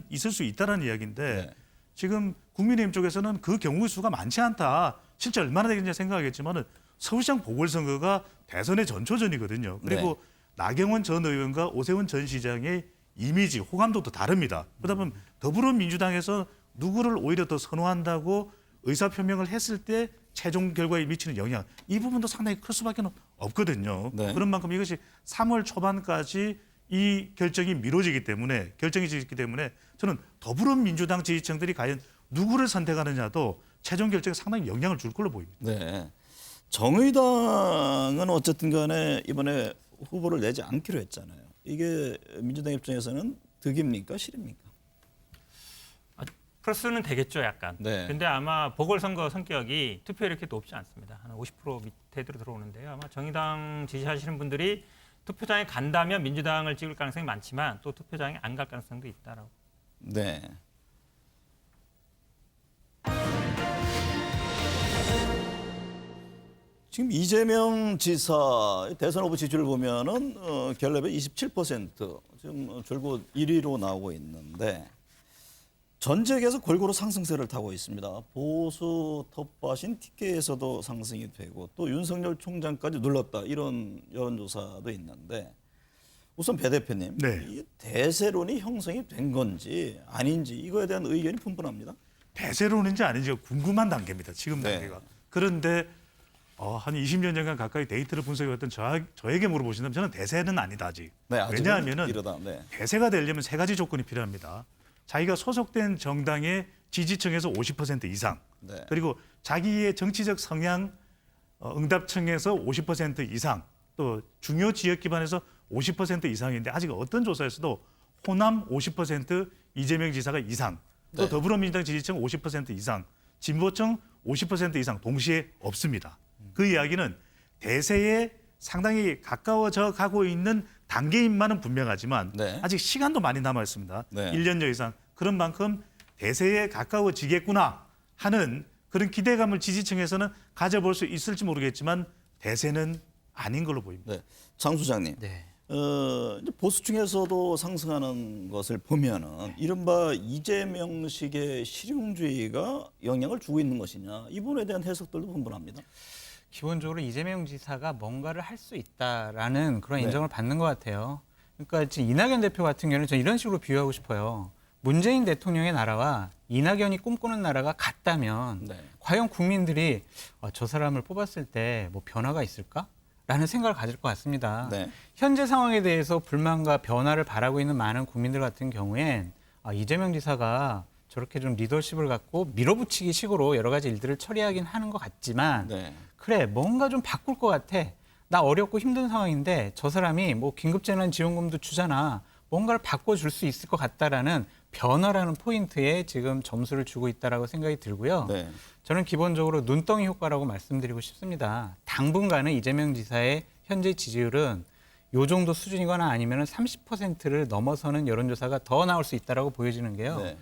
있을 수 있다는 이야기인데 네. 지금 국민의힘 쪽에서는 그 경우의 수가 많지 않다. 실제 얼마나 되겠냐 생각하겠지만은 서울시장 보궐선거가 대선의 전초전이거든요. 그리고 네. 나경원 전 의원과 오세훈 전 시장의 이미지, 호감도도 다릅니다. 그러다 보면 더불어민주당에서 누구를 오히려 더 선호한다고 의사표명을 했을 때 최종 결과에 미치는 영향, 이 부분도 상당히 클 수밖에 없거든요. 네. 그런 만큼 이것이 3월 초반까지 이 결정이 미뤄지기 때문에 저는 더불어민주당 지지층들이 과연 누구를 선택하느냐도 최종 결정에 상당히 영향을 줄 걸로 보입니다. 네. 정의당은 어쨌든 간에 이번에 후보를 내지 않기로 했잖아요. 이게 민주당 입장에서는 득입니까? 실입니까? 플러스는 되겠죠, 약간. 네. 근데 아마 보궐선거 성격이 투표율이 이렇게 높지 않습니다. 한 50% 밑에 들어오는데요. 아마 정의당 지지하시는 분들이 투표장에 간다면 민주당을 찍을 가능성이 많지만 또 투표장에 안 갈 가능성도 있다라고. 네. 지금 이재명 지사 대선 후보 지지율 보면은 갤럽에 27% 지금 줄곧 1위로 나오고 있는데 전 지역에서 골고루 상승세를 타고 있습니다. 보수 텃밭인 TK에서도 상승이 되고 또 윤석열 총장까지 눌렀다 이런 여론조사도 있는데 우선 배 대표님, 네. 이 대세론이 형성이 된 건지 아닌지 이거에 대한 의견이 분분합니다. 대세론인지 아닌지가 궁금한 단계입니다. 지금 네. 단계가. 그런데 한 20년 전간 가까이 데이터를 분석해왔던 저에게 물어보신다면 저는 대세는 아니다 아직. 네, 아직은 왜냐하면은 이러다, 네. 대세가 되려면 세 가지 조건이 필요합니다. 자기가 소속된 정당의 지지층에서 50% 이상, 네. 그리고 자기의 정치적 성향 응답층에서 50% 이상, 또 중요 지역 기반에서 50% 이상인데 아직 어떤 조사에서도 호남 50% 이재명 지사가 이상, 또 네. 더불어민주당 지지층 50% 이상, 진보층 50% 이상 동시에 없습니다. 그 이야기는 대세에 상당히 가까워져 가고 있는 단계인만은 분명하지만 네. 아직 시간도 많이 남아 있습니다. 네. 1년여 이상. 그런 만큼 대세에 가까워지겠구나 하는 그런 기대감을 지지층에서는 가져볼 수 있을지 모르겠지만 대세는 아닌 걸로 보입니다. 네. 장 소장님. 네. 이제 보수층에서도 상승하는 것을 보면은 이른바 이재명식의 실용주의가 영향을 주고 있는 것이냐 이 부분에 대한 해석들도 분분합니다. 기본적으로 이재명 지사가 뭔가를 할 수 있다라는 그런 네. 인정을 받는 것 같아요. 그러니까 지금 이낙연 대표 같은 경우는 저는 이런 식으로 비유하고 싶어요. 문재인 대통령의 나라와 이낙연이 꿈꾸는 나라가 같다면 네. 과연 국민들이 저 사람을 뽑았을 때 뭐 변화가 있을까? 라는 생각을 가질 것 같습니다. 네. 현재 상황에 대해서 불만과 변화를 바라고 있는 많은 국민들 같은 경우엔 이재명 지사가 저렇게 좀 리더십을 갖고 밀어붙이기 식으로 여러 가지 일들을 처리하긴 하는 것 같지만 네. 그래 뭔가 좀 바꿀 것 같아. 나 어렵고 힘든 상황인데 저 사람이 뭐 긴급재난지원금도 주잖아. 뭔가를 바꿔줄 수 있을 것 같다라는 변화라는 포인트에 지금 점수를 주고 있다라고 생각이 들고요. 네. 저는 기본적으로 눈덩이 효과라고 말씀드리고 싶습니다. 당분간은 이재명 지사의 현재 지지율은 요 정도 수준이거나 아니면 30%를 넘어서는 여론조사가 더 나올 수 있다라고 보여지는 게요. 네.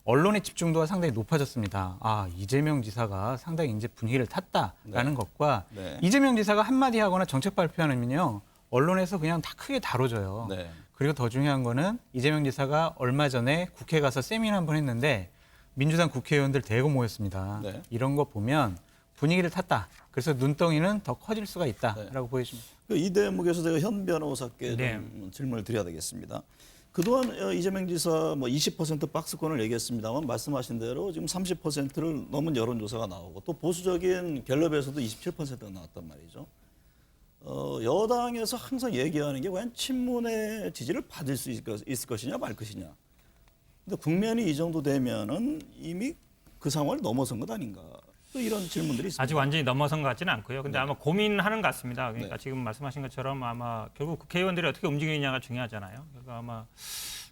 언론의 집중도가 상당히 높아졌습니다. 이재명 지사가 상당히 이제 분위기를 탔다라는 것과 네. 이재명 지사가 한마디 하거나 정책 발표하면요. 언론에서 그냥 다 크게 다뤄져요. 네. 그리고 더 중요한 거는 이재명 지사가 얼마 전에 국회 가서 세미나 한번 했는데 민주당 국회의원들 대거 모였습니다. 네. 이런 거 보면 분위기를 탔다. 그래서 눈덩이는 더 커질 수가 있다라고 보여집니다. 이 대목에서 제가 현 변호사께 네. 좀 질문을 드려야 되겠습니다. 그동안 이재명 지사 뭐 20% 박스권을 얘기했습니다만 말씀하신 대로 지금 30%를 넘은 여론조사가 나오고 또 보수적인 갤럽에서도 27%가 나왔단 말이죠. 여당에서 항상 얘기하는 게 과연 친문의 지지를 받을 수 있을 것이냐 말 것이냐. 근데 국면이 이 정도 되면은 이미 그 상황을 넘어선 것 아닌가. 또 이런 질문들이 있습니다. 아직 완전히 넘어선 것 같지는 않고요. 근데 네. 아마 고민하는 것 같습니다. 그러니까 네. 지금 말씀하신 것처럼 아마 결국 국회의원들이 어떻게 움직이느냐가 중요하잖아요. 그러니까 아마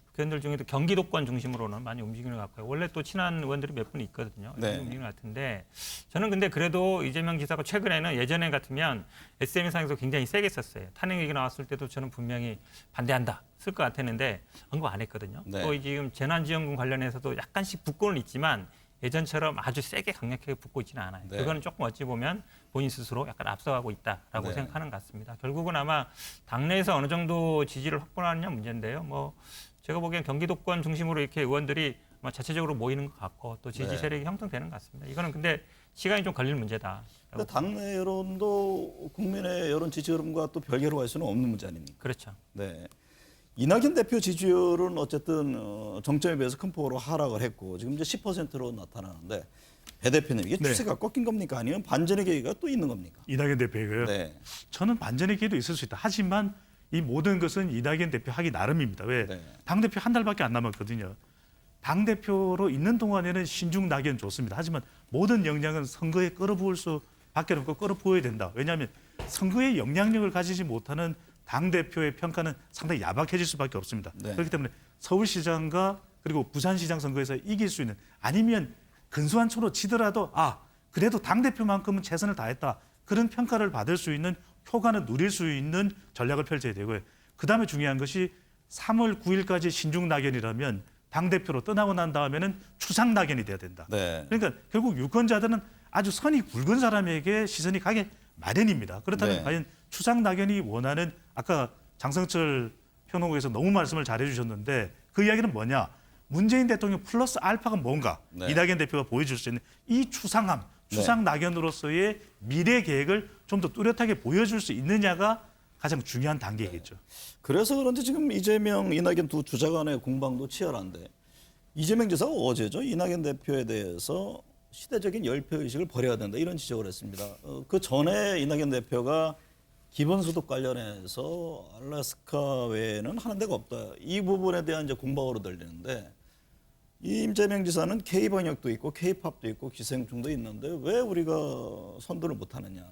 국회의원들 중에도 경기도권 중심으로는 많이 움직이는 것 같고요. 원래 또 친한 의원들이 몇 분 있거든요. 네. 움직이는 것 같은데 저는 근데 그래도 이재명 지사가 최근에는 예전에 같으면 SNS상에서 굉장히 세게 썼어요. 탄핵 얘기 나왔을 때도 저는 분명히 반대한다 쓸 것 같았는데 언급 안 했거든요. 네. 또 지금 재난지원금 관련해서도 약간씩 붙고는 있지만 예전처럼 아주 세게 강력하게 붙고 있지는 않아요. 네. 그거는 조금 어찌 보면 본인 스스로 약간 앞서가고 있다라고 네. 생각하는 것 같습니다. 결국은 아마 당내에서 어느 정도 지지를 확보하느냐 문제인데요. 뭐 제가 보기엔 경기도권 중심으로 이렇게 의원들이 아마 자체적으로 모이는 것 같고 또 지지 네. 세력이 형성되는 것 같습니다. 이거는 근데 시간이 좀 걸릴 문제다. 근데 당내 여론도 국민의 여론 지지 흐름과 또 별개로 갈 수는 없는 문제 아닙니까? 그렇죠. 네. 이낙연 대표 지지율은 어쨌든 정점에 비해서 큰 폭으로 하락을 했고 지금 이제 10%로 나타나는데 배 대표님 이게 네. 추세가 꺾인 겁니까 아니면 반전의 계기가 또 있는 겁니까? 이낙연 대표이고요. 네. 저는 반전의 기회도 있을 수 있다. 하지만 이 모든 것은 이낙연 대표 하기 나름입니다. 왜? 네. 당대표 한 달밖에 안 남았거든요. 당대표로 있는 동안에는 신중 낙연 좋습니다. 하지만 모든 역량은 선거에 끌어부을 수밖에 없고 끌어부어야 된다. 왜냐하면 선거에 영향력을 가지지 못하는 당대표의 평가는 상당히 야박해질 수밖에 없습니다. 네. 그렇기 때문에 서울시장과 그리고 부산시장 선거에서 이길 수 있는 아니면 근소한 초로 치더라도 그래도 당대표만큼은 최선을 다했다. 그런 평가를 받을 수 있는 효과는 누릴 수 있는 전략을 펼쳐야 되고요. 그다음에 중요한 것이 3월 9일까지 신중 낙연이라면 당대표로 떠나고 난 다음에는 추상 낙연이 돼야 된다. 네. 그러니까 결국 유권자들은 아주 선이 굵은 사람에게 시선이 가게 마련입니다. 그렇다면 네. 과연 추상 낙연이 원하는 아까 장성철 평론가에서 너무 말씀을 잘해 주셨는데 그 이야기는 뭐냐? 문재인 대통령 플러스 알파가 뭔가 네. 이낙연 대표가 보여줄 수 있는 이 추상함, 추상 낙연으로서의 미래 계획을 좀 더 뚜렷하게 보여줄 수 있느냐가 가장 중요한 단계겠죠. 그래서 그런지 지금 이재명, 이낙연 두 주자 간의 공방도 치열한데 이재명 지사가 어제죠. 이낙연 대표에 대해서 시대적인 열패의식을 버려야 된다 이런 지적을 했습니다. 그 전에 이낙연 대표가 기본소득 관련해서 알래스카 외에는 하는 데가 없다. 이 부분에 대한 이제 공방으로 들리는데 이재명 지사는 K방역도 있고 K팝도 있고 기생충도 있는데 왜 우리가 선도를 못하느냐.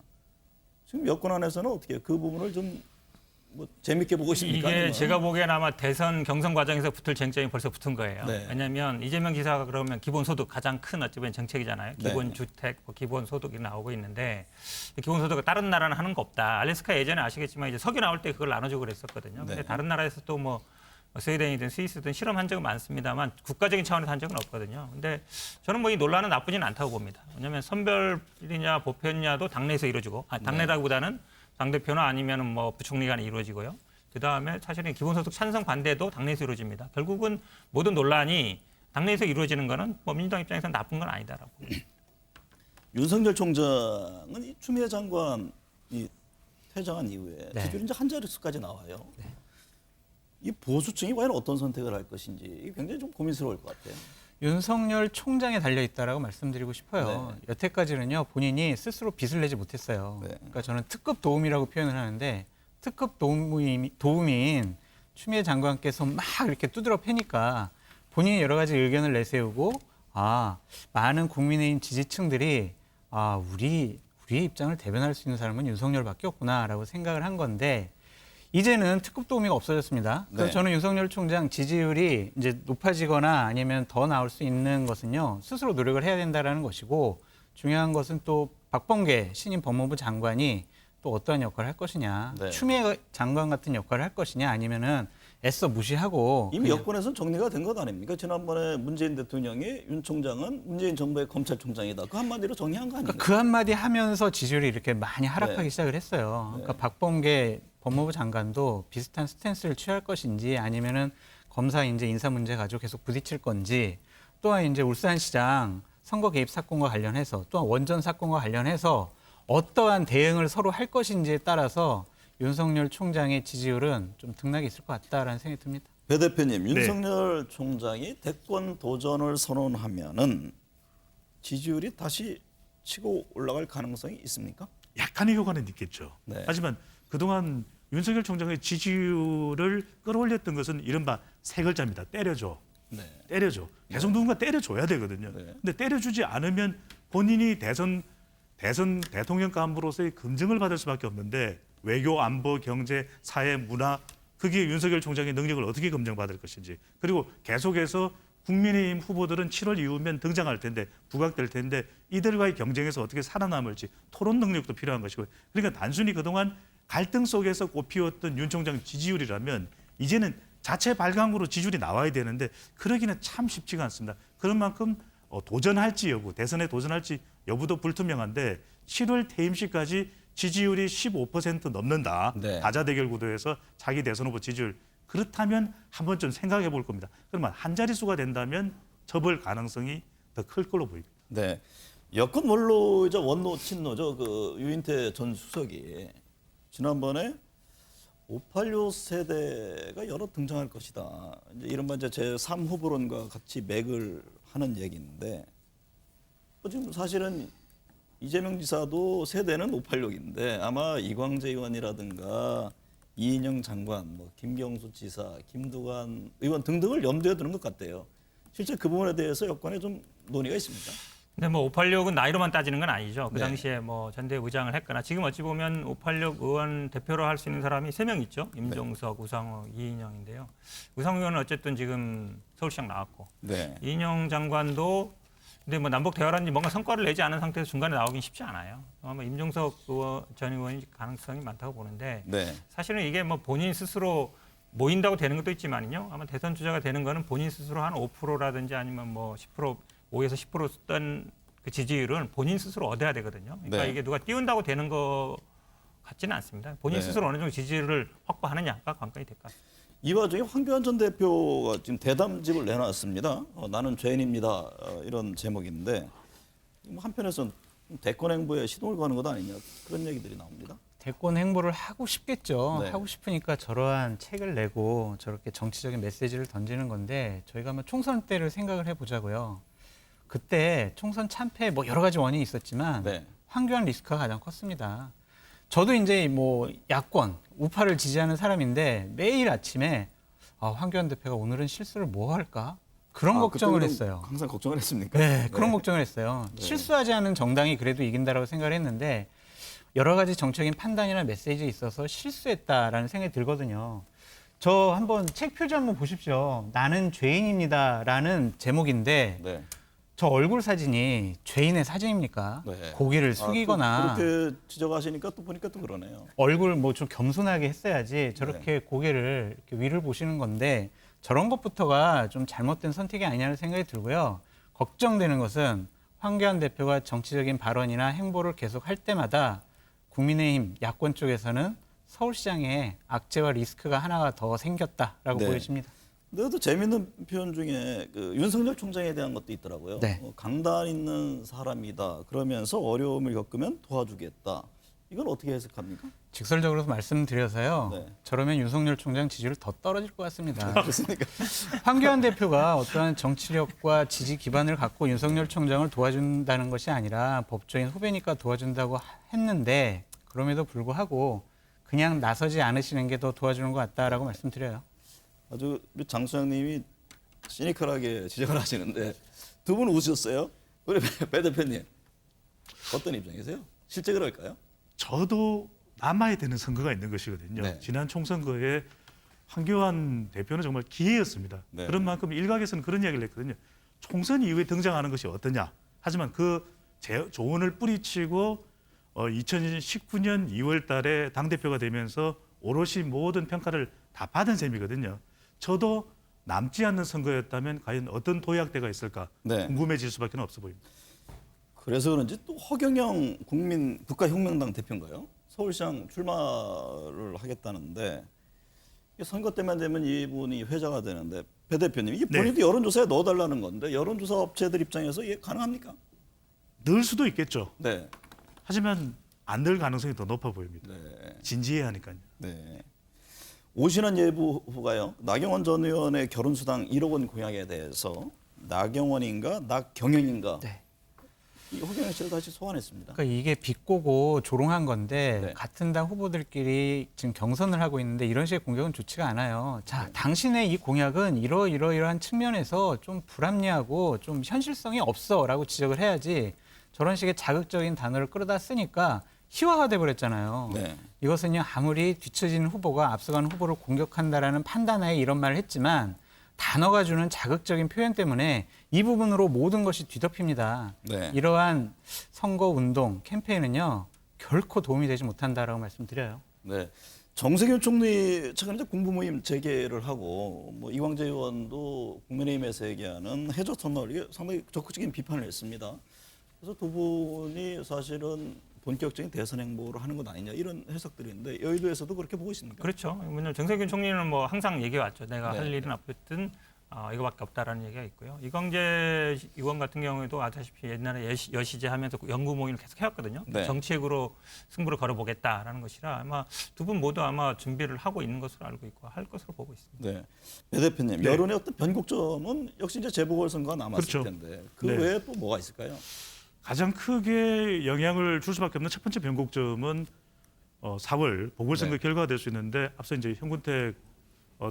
지금 여권 안에서는 어떻게 그 부분을 좀 뭐 재밌게 보고 있습니까? 이게 아니면? 제가 보기엔 아마 대선 경선 과정에서 붙을 쟁점이 벌써 붙은 거예요. 네. 왜냐하면 이재명 지사가 그러면 기본소득 가장 큰 어찌 보면 정책이잖아요. 네. 기본주택, 기본소득이 나오고 있는데 기본소득은 다른 나라는 하는 거 없다. 알래스카 예전에 아시겠지만 이제 석유 나올 때 그걸 나눠주고 그랬었거든요. 근데 네. 다른 나라에서 또 뭐 스웨덴이든 스위스든 실험한 적은 많습니다만 국가적인 차원에서 한 적은 없거든요. 근데 저는 뭐 이 논란은 나쁘지는 않다고 봅니다. 왜냐하면 선별이냐 보편냐도 당내에서 이루어지고 당내라기보다는 당대표나 아니면 뭐 부총리 간에 이루어지고요. 그다음에 사실은 기본소득 찬성 반대도 당내에서 이루어집니다. 결국은 모든 논란이 당내에서 이루어지는 거는 뭐 민주당 입장에서는 나쁜 건 아니다라고. 윤석열 총장은 이 추미애 장관이 퇴장한 이후에 네. 지지율이 이제 한 자릿수까지 나와요. 이 보수층이 과연 어떤 선택을 할 것인지 이게 굉장히 좀 고민스러울 것 같아요. 윤석열 총장에 달려 있다라고 말씀드리고 싶어요. 네. 여태까지는요 본인이 스스로 빚을 내지 못했어요. 네. 그러니까 저는 특급 도움이라고 표현을 하는데 특급 도움인 추미애 장관께서 막 이렇게 두드러 패니까 본인이 여러 가지 의견을 내세우고 많은 국민의힘 지지층들이 우리의 입장을 대변할 수 있는 사람은 윤석열밖에 없구나라고 생각을 한 건데. 이제는 특급 도우미가 없어졌습니다. 그래서 네. 저는 윤석열 총장 지지율이 이제 높아지거나 아니면 더 나올 수 있는 것은요 스스로 노력을 해야 된다라는 것이고 중요한 것은 또 박범계 신임 법무부 장관이 또 어떠한 역할을 할 것이냐, 네. 추미애 장관 같은 역할을 할 것이냐 아니면은 애써 무시하고 이미 여권에서는 정리가 된 것 아닙니까? 지난번에 문재인 대통령이 윤 총장은 문재인 정부의 검찰총장이다. 그 한마디로 정리한 거 아닙니까? 그러니까 그 한마디 하면서 지지율이 이렇게 많이 하락하기 네. 시작을 했어요. 그러니까 박범계 법무부 장관도 비슷한 스탠스를 취할 것인지 아니면은 검사 이제 인사 문제 가지고 계속 부딪힐 건지 또한 이제 울산시장 선거 개입 사건과 관련해서 또한 원전 사건과 관련해서 어떠한 대응을 서로 할 것인지에 따라서 윤석열 총장의 지지율은 좀 등락이 있을 것 같다라는 생각이 듭니다. 배 대표님, 네. 윤석열 총장이 대권 도전을 선언하면은 지지율이 다시 치고 올라갈 가능성이 있습니까? 약간의 효과는 있겠죠. 네. 하지만 그동안 윤석열 총장의 지지율을 끌어올렸던 것은 이른바 세 글자입니다. 때려줘. 네. 때려줘. 계속 누군가 때려줘야 되거든요. 네. 근데 때려주지 않으면 본인이 대선 대통령 간부로서의 검증을 받을 수밖에 없는데 외교, 안보, 경제, 사회, 문화 그게 윤석열 총장의 능력을 어떻게 검증받을 것인지 그리고 계속해서 국민의힘 후보들은 7월 이후면 등장할 텐데 부각될 텐데 이들과의 경쟁에서 어떻게 살아남을지 토론 능력도 필요한 것이고 그러니까 단순히 그동안 갈등 속에서 꽃피웠던 윤 총장 지지율이라면 이제는 자체 발광으로 지지율이 나와야 되는데 그러기는 참 쉽지가 않습니다. 그런 만큼 도전할지 여부, 대선에 도전할지 여부도 불투명한데 7월 퇴임식까지 지지율이 15% 넘는다. 네. 다자대결 구도에서 자기 대선 후보 지지율. 그렇다면 한번 좀 생각해 볼 겁니다. 그러면 한 자릿수가 된다면 접을 가능성이 더 클 걸로 보입니다. 네. 여권 원로이자 원로 친노죠. 그 유인태 전 수석이 지난번에 586 세대가 여러 등장할 것이다. 이제 이른바 이제 제3 후보론과 같이 맥을 하는 얘기인데 지금 사실은 이재명 지사도 세대는 586인데 아마 이광재 의원이라든가 이인영 장관, 뭐 김경수 지사, 김두관 의원 등등을 염두에 두는 것 같아요. 실제 그 부분에 대해서 여권에 좀 논의가 있습니다. 근데 뭐 586은 나이로만 따지는 건 아니죠. 그 네. 당시에 뭐 전대 의장을 했거나 지금 어찌 보면 586 의원 대표로 할 수 있는 사람이 3명 있죠. 임종석, 우상호, 이인영인데요. 우상호 의원은 어쨌든 지금 서울시장 나왔고 네. 이인영 장관도 근데 뭐 남북 대화라든지 뭔가 성과를 내지 않은 상태에서 중간에 나오긴 쉽지 않아요. 아마 임종석 전 의원이 가능성이 많다고 보는데 네. 사실은 이게 뭐 본인 스스로 모인다고 되는 것도 있지만요. 아마 대선 주자가 되는 거는 본인 스스로 한 5%라든지 아니면 뭐 10% 5에서 10% 쓰던 그 지지율은 본인 스스로 얻어야 되거든요. 그러니까 네. 이게 누가 띄운다고 되는 거 같지는 않습니다. 본인 네. 스스로 어느 정도 지지율을 확보하느냐가 관건이 될 것 같습니다. 이 와중에 황교안 전 대표가 지금 대담집을 내놨습니다. 나는 죄인입니다. 이런 제목인데 뭐 한편에서는 대권 행보에 시동을 거는 것 아니냐 그런 얘기들이 나옵니다. 대권 행보를 하고 싶겠죠. 네. 하고 싶으니까 저러한 책을 내고 저렇게 정치적인 메시지를 던지는 건데 저희가 한번 총선 때를 생각을 해보자고요. 그때 총선 참패 뭐 여러 가지 원인이 있었지만 네. 황교안 리스크가 가장 컸습니다. 저도 이제 뭐 야권 우파를 지지하는 사람인데 매일 아침에 황교안 대표가 오늘은 실수를 뭐 할까 그런 걱정을 그때는 했어요. 항상 걱정을 했습니까? 네, 그런 걱정을 했어요. 네. 실수하지 않은 정당이 그래도 이긴다라고 생각을 했는데 여러 가지 정책인 판단이나 메시지에 있어서 실수했다라는 생각이 들거든요. 저 한번 책 표지 한번 보십시오. 나는 죄인입니다라는 제목인데 네. 저 얼굴 사진이 죄인의 사진입니까? 네. 고개를 숙이거나 그렇게 지적하시니까 또 보니까 또 그러네요. 얼굴 뭐 좀 겸손하게 했어야지 저렇게 네. 고개를 이렇게 위를 보시는 건데 저런 것부터가 좀 잘못된 선택이 아니냐는 생각이 들고요. 걱정되는 것은 황교안 대표가 정치적인 발언이나 행보를 계속 할 때마다 국민의힘 야권 쪽에서는 서울시장에 악재와 리스크가 하나가 더 생겼다라고 네. 보여집니다. 근데 또 재밌는 표현 중에 그 윤석열 총장에 대한 것도 있더라고요. 네. 강단 있는 사람이다. 그러면서 어려움을 겪으면 도와주겠다. 이건 어떻게 해석합니까? 직설적으로 말씀드려서요. 네. 저러면 윤석열 총장 지지율 더 떨어질 것 같습니다. 그렇습니까? 황교안 대표가 어떠한 정치력과 지지 기반을 갖고 윤석열 총장을 도와준다는 것이 아니라 법조인 후배니까 도와준다고 했는데 그럼에도 불구하고 그냥 나서지 않으시는 게 더 도와주는 것 같다라고 말씀드려요. 아주 우리 장 소장님이 시니컬하게 지적을 하시는데 두 분 웃으셨어요? 우리 배 대표님 어떤 입장이세요? 실제 그럴까요? 저도 남아야 되는 선거가 있는 것이거든요. 네. 지난 총선거에 황교안 대표는 정말 기회였습니다. 네. 그런 만큼 일각에서는 그런 이야기를 했거든요. 총선 이후에 등장하는 것이 어떠냐. 하지만 그 조언을 뿌리치고 2019년 2월 달에 당대표가 되면서 오롯이 모든 평가를 다 받은 셈이거든요. 저도 남지 않는 선거였다면 과연 어떤 도약대가 있을까 네. 궁금해질 수밖에 없어 보입니다. 그래서 그런지 또 허경영 국가혁명당 대표인가요? 서울시장 출마를 하겠다는데 선거 때만 되면 이분이 회자가 되는데 배 대표님 이게 본인도 여론조사에 넣어달라는 건데 여론조사 업체들 입장에서 이게 가능합니까? 넣을 수도 있겠죠. 네. 하지만 안 될 가능성이 더 높아 보입니다. 네. 진지해야 하니까요. 네. 오신환 예부 후보가요. 나경원 전 의원의 결혼수당 1억 원 공약에 대해서 나경원인가 나경영인가 네. 이 허경영 씨를 다시 소환했습니다. 그러니까 이게 비꼬고 조롱한 건데 네. 같은 당 후보들끼리 지금 경선을 하고 있는데 이런 식의 공격은 좋지가 않아요. 자, 당신의 이 공약은 이러이러한 측면에서 좀 불합리하고 좀 현실성이 없어라고 지적을 해야지 저런 식의 자극적인 단어를 끌어다 쓰니까 희화가 돼버렸잖아요. 네. 이것은요 아무리 뒤처지는 후보가 앞서가는 후보를 공격한다라는 판단하에 이런 말을 했지만 단어가 주는 자극적인 표현 때문에 이 부분으로 모든 것이 뒤덮입니다. 네. 이러한 선거운동 캠페인은요 결코 도움이 되지 못한다라고 말씀드려요. 네. 정세균 총리 최근 이제 공부 모임 재개를 하고 뭐 이광재 의원도 국민의힘에서 얘기하는 해저 터널 이게 상당히 적극적인 비판을 했습니다. 그래서 두 분이 사실은 본격적인 대선 행보를 하는 것 아니냐 이런 해석들인데 여의도에서도 그렇게 보고 있습니까? 그렇죠. 왜냐하면 정세균 총리는 뭐 항상 얘기해왔죠. 내가 네. 할 일은 없든 이거밖에 없다라는 얘기가 있고요. 이광재 의원 같은 경우에도 아시다시피 옛날에 여시제 하면서 연구 모임을 계속 해왔거든요. 네. 정치적으로 승부를 걸어보겠다라는 것이라 아마 두 분 모두 아마 준비를 하고 있는 것으로 알고 있고 할 것으로 보고 있습니다. 네. 배 대표님, 네. 여론의 어떤 변곡점은 역시 이제 재보궐선거가 남았을 그렇죠. 텐데 그 네. 외에 또 뭐가 있을까요? 가장 크게 영향을 줄 수밖에 없는 첫 번째 변곡점은 4월 보궐선거 네. 결과가 될 수 있는데 앞서 이제 현군택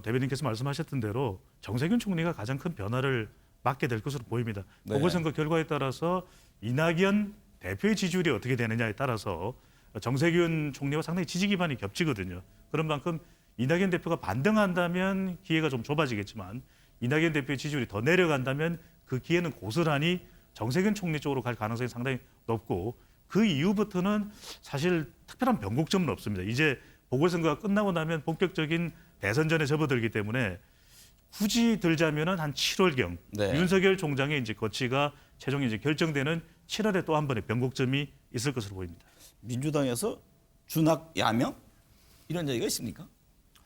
대변인께서 말씀하셨던 대로 정세균 총리가 가장 큰 변화를 맞게 될 것으로 보입니다. 네. 보궐선거 결과에 따라서 이낙연 대표의 지지율이 어떻게 되느냐에 따라서 정세균 총리와 상당히 지지 기반이 겹치거든요. 그런 만큼 이낙연 대표가 반등한다면 기회가 좀 좁아지겠지만 이낙연 대표의 지지율이 더 내려간다면 그 기회는 고스란히 정세균 총리 쪽으로 갈 가능성이 상당히 높고 그 이후부터는 사실 특별한 변곡점은 없습니다. 이제 보궐선거가 끝나고 나면 본격적인 대선전에 접어들기 때문에 굳이 들자면은 한 7월경 네. 윤석열 총장의 이제 거취가 최종 이제 결정되는 7월에 또 한 번의 변곡점이 있을 것으로 보입니다. 민주당에서 준학 야명 이런 얘기가 있습니까?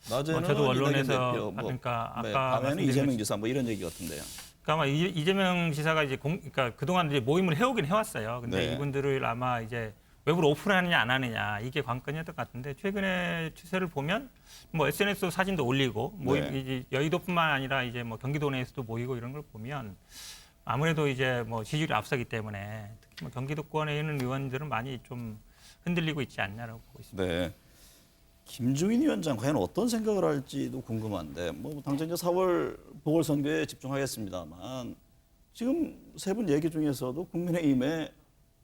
낮에는 저도 언론에서 이낙연 대표, 그러니까 아까 밤에는 말씀드린 이재명 것처럼 지사 뭐 이런 얘기 같은데요. 그러니까 아마 이재명 지사가 이제 그러니까 그동안 이제 모임을 해오긴 해왔어요. 근데 네. 이분들을 아마 이제 외부로 오픈하느냐 안 하느냐 이게 관건이었던 것 같은데 최근의 추세를 보면 뭐 SNS 사진도 올리고 모임 네. 이제 여의도뿐만 아니라 이제 뭐 경기도 내에서도 모이고 이런 걸 보면 아무래도 이제 뭐 지지율이 앞서기 때문에 특히 뭐 경기도권에 있는 의원들은 많이 좀 흔들리고 있지 않냐라고 보고 있습니다. 네. 김종인 위원장 과연 어떤 생각을 할지도 궁금한데 뭐 당장 이제 4월 보궐선거에 집중하겠습니다만 지금 세 분 얘기 중에서도 국민의힘의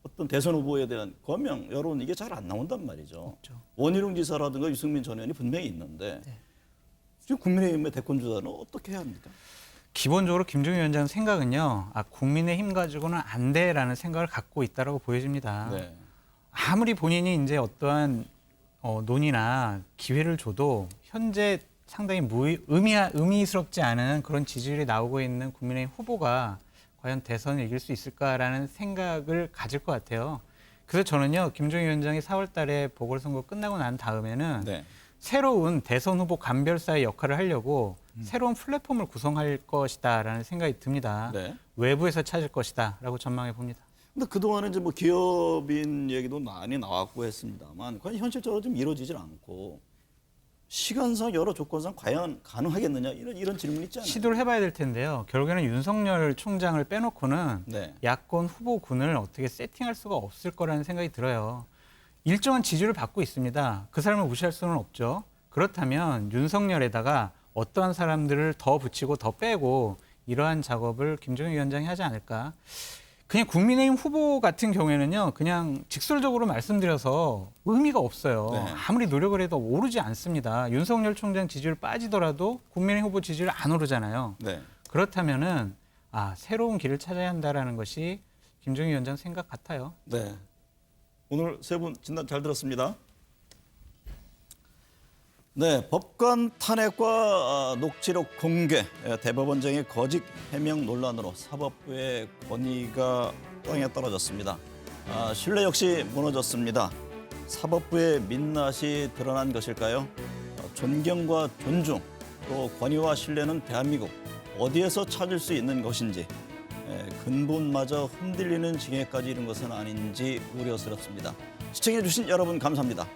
어떤 대선 후보에 대한 거명 여론 이게 잘 안 나온단 말이죠. 그렇죠. 원희룡 지사라든가 유승민 전 의원이 분명히 있는데 지금 국민의힘의 대권 주자는 어떻게 해야 합니까? 기본적으로 김종인 위원장 생각은요. 국민의힘 가지고는 안 돼라는 생각을 갖고 있다라고 보여집니다. 네. 아무리 본인이 이제 어떠한 논의나 기회를 줘도 현재 상당히 의미스럽지 않은 그런 지지율이 나오고 있는 국민의힘 후보가 과연 대선을 이길 수 있을까라는 생각을 가질 것 같아요. 그래서 저는요, 김종인 위원장이 4월 달에 보궐선거 끝나고 난 다음에는 네. 새로운 대선 후보 감별사의 역할을 하려고 새로운 플랫폼을 구성할 것이다라는 생각이 듭니다. 네. 외부에서 찾을 것이다라고 전망해 봅니다. 근데 그동안에 이제 뭐 기업인 얘기도 많이 나왔고 했습니다만 과연 현실적으로 좀 이루어지질 않고 시간상 여러 조건상 과연 가능하겠느냐 이런 질문이 있지 않아요? 시도를 해봐야 될 텐데요. 결국에는 윤석열 총장을 빼놓고는 네. 야권 후보군을 어떻게 세팅할 수가 없을 거라는 생각이 들어요. 일정한 지지를 받고 있습니다. 그 사람을 무시할 수는 없죠. 그렇다면 윤석열에다가 어떠한 사람들을 더 붙이고 더 빼고 이러한 작업을 김종인 위원장이 하지 않을까. 그냥 국민의힘 후보 같은 경우에는요. 그냥 직설적으로 말씀드려서 의미가 없어요. 네. 아무리 노력을 해도 오르지 않습니다. 윤석열 총장 지지율 빠지더라도 국민의힘 후보 지지율 안 오르잖아요. 네. 그렇다면은 새로운 길을 찾아야 한다라는 것이 김종인 위원장 생각 같아요. 네. 오늘 세 분 진단 잘 들었습니다. 네, 법관 탄핵과 녹취록 공개, 대법원장의 거짓 해명 논란으로 사법부의 권위가 땅에 떨어졌습니다. 신뢰 역시 무너졌습니다. 사법부의 민낯이 드러난 것일까요? 존경과 존중, 또 권위와 신뢰는 대한민국 어디에서 찾을 수 있는 것인지 근본마저 흔들리는 징계까지 이른 것은 아닌지 우려스럽습니다. 시청해주신 여러분 감사합니다.